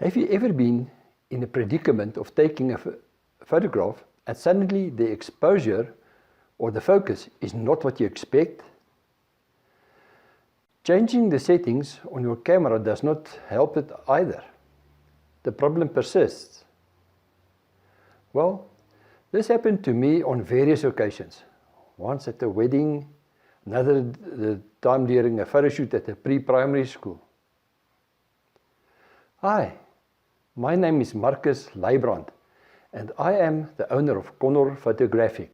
Have you ever been in a predicament of taking a photograph and suddenly the exposure or the focus is not what you expect? Changing the settings on your camera does not help it either. The problem persists. Well, this happened to me on various occasions. Once at a wedding, another time during a photo shoot at a pre-primary school. Hi, my name is Marcus Leibrand and I am the owner of Kondor Photographic.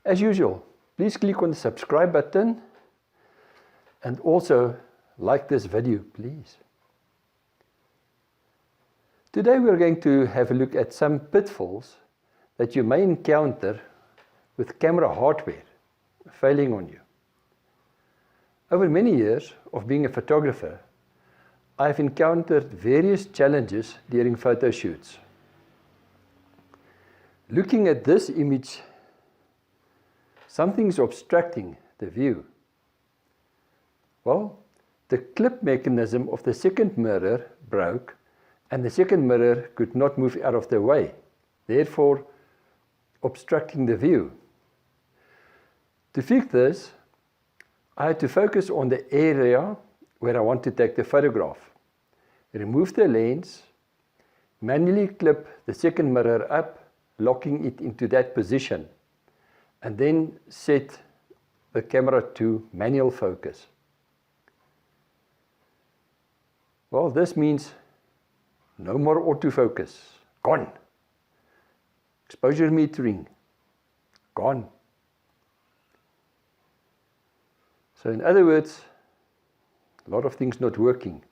As usual, please click on the subscribe button and also like this video, please. Today we are going to have a look at some pitfalls that you may encounter with camera hardware failing on you. Over many years of being a photographer, I have encountered various challenges during photo shoots. Looking at this image, something is obstructing the view. Well, the clip mechanism of the second mirror broke and the second mirror could not move out of the way, therefore obstructing the view. To fix this, I had to focus on the area where I want to take the photograph. Remove the lens, manually clip the second mirror up, locking it into that position, and then set the camera to manual focus. Well, this means no more autofocus, gone. Exposure metering, gone. So in other words, a lot of things not working.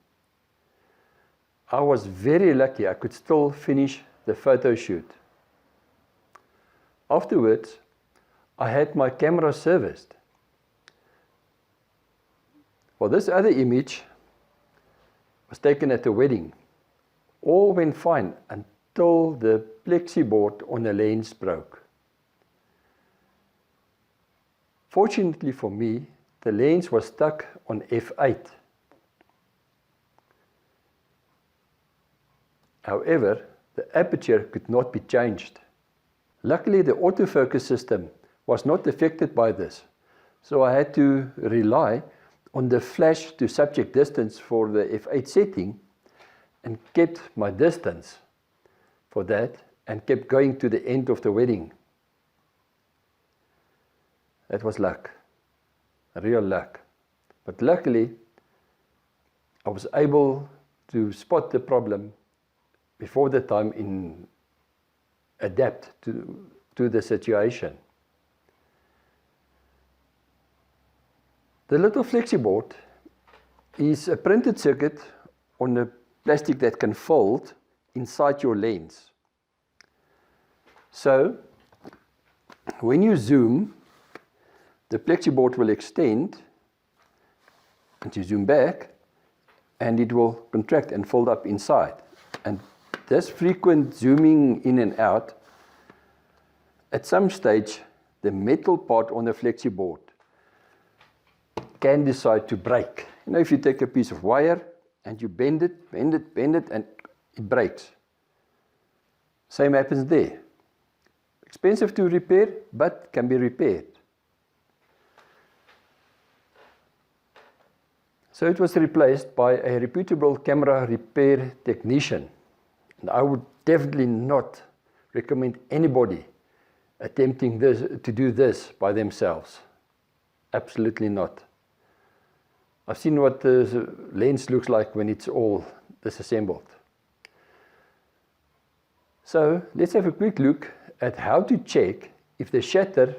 I was very lucky I could still finish the photo shoot. Afterwards, I had my camera serviced. Well, this other image was taken at a wedding. All went fine until the plexiboard on the lens broke. Fortunately for me, the lens was stuck on f8. However, the aperture could not be changed. Luckily, the autofocus system was not affected by this, so I had to rely on the flash to subject distance for the f8 setting and kept my distance for that and kept going to the end of the wedding. That was luck, real luck. But luckily, I was able to spot the problem before the time and adapt to the situation. The little flexiboard is a printed circuit on a plastic that can fold inside your lens. So, when you zoom, the flexiboard will extend and you zoom back and it will contract and fold up inside. And this frequent zooming in and out, at some stage, the metal part on the flexiboard can decide to break. You know, if you take a piece of wire and you bend it, and it breaks. Same happens there. Expensive to repair, but can be repaired. So it was replaced by a reputable camera repair technician. And I would definitely not recommend anybody attempting to do this by themselves. Absolutely not. I've seen what the lens looks like when it's all disassembled. So let's have a quick look at how to check if the shutter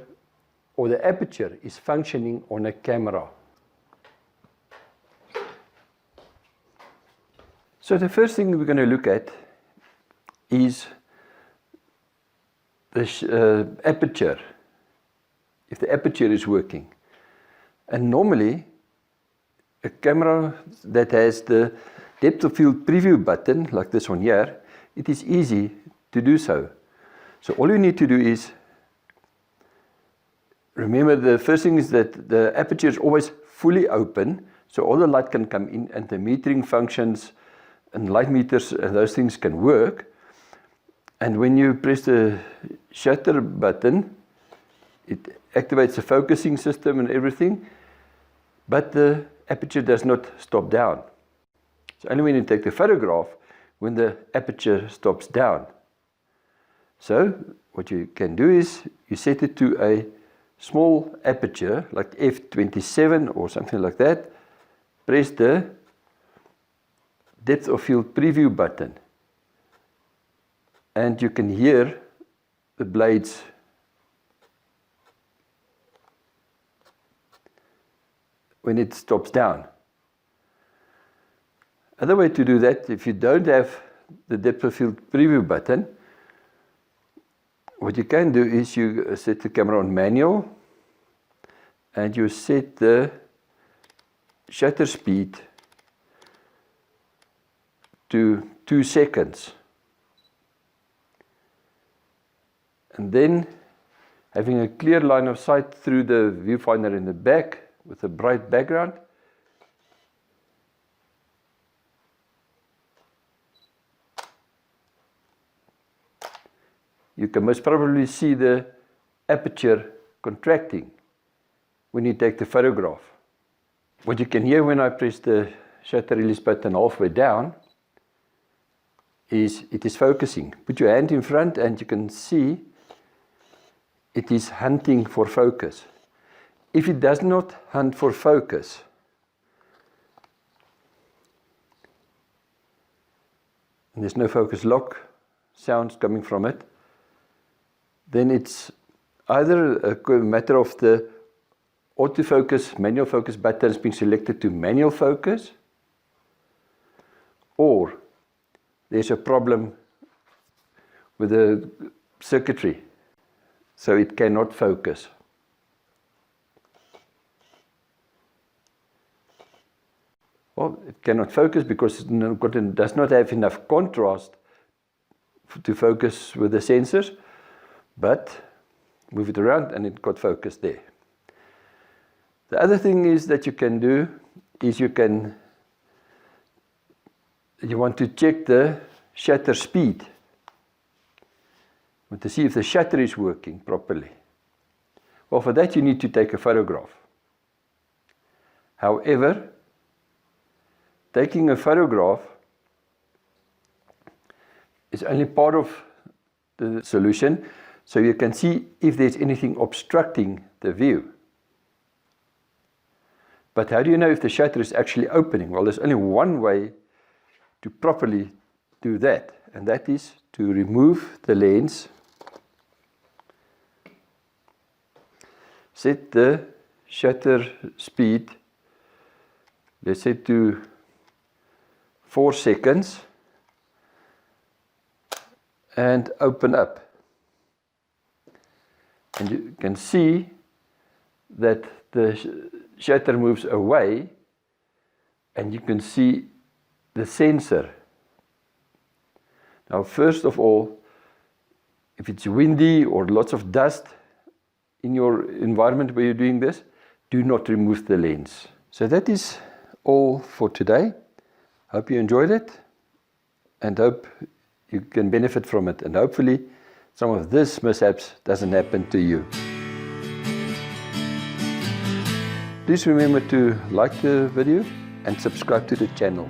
or the aperture is functioning on a camera. So the first thing we're going to look at is the aperture, if the aperture is working. And normally, a camera that has the depth of field preview button, like this one here, it is easy to do so. So all you need to do is Remember, the first thing is that the aperture is always fully open, so all the light can come in and the metering functions and light meters and those things can work. And when you press the shutter button, it activates the focusing system and everything, but the aperture does not stop down. It's only when you take the photograph when the aperture stops down. So what you can do is you set it to a small aperture like f27 or something like that, press the depth of field preview button, and you can hear the blades when it stops down. Other way to do that, if you don't have the depth of field preview button, what you can do is you set the camera on manual and you set the shutter speed to 2 seconds. And then, having a clear line of sight through the viewfinder in the back with a bright background, you can most probably see the aperture contracting when you take the photograph. What you can hear when I press the shutter release button halfway down is it is focusing. Put your hand in front and you can see it is hunting for focus. If it does not hunt for focus, and there's no focus lock sounds coming from it, then it's either a matter of the autofocus, manual focus buttons being selected to manual focus, or there's a problem with the circuitry, so it cannot focus. Well, it cannot focus because it does not have enough contrast to focus with the sensors, but move it around and it got focus there. The other thing is that you can do is you want to check the shutter speed. You want to see if the shutter is working properly. Well, for that you need to take a photograph. However, taking a photograph is only part of the solution, so you can see if there's anything obstructing the view. But how do you know if the shutter is actually opening? Well, there's only one way to properly do that, and that is to remove the lens, set the shutter speed, let's say to 4 seconds, and open up. And you can see that the shutter moves away, and you can see the sensor. Now, first of all, if it's windy or lots of dust in your environment where you're doing this, do not remove the lens. So that is all for today. Hope you enjoyed it and hope you can benefit from it, and hopefully some of this mishaps doesn't happen to you. Please remember to like the video and subscribe to the channel.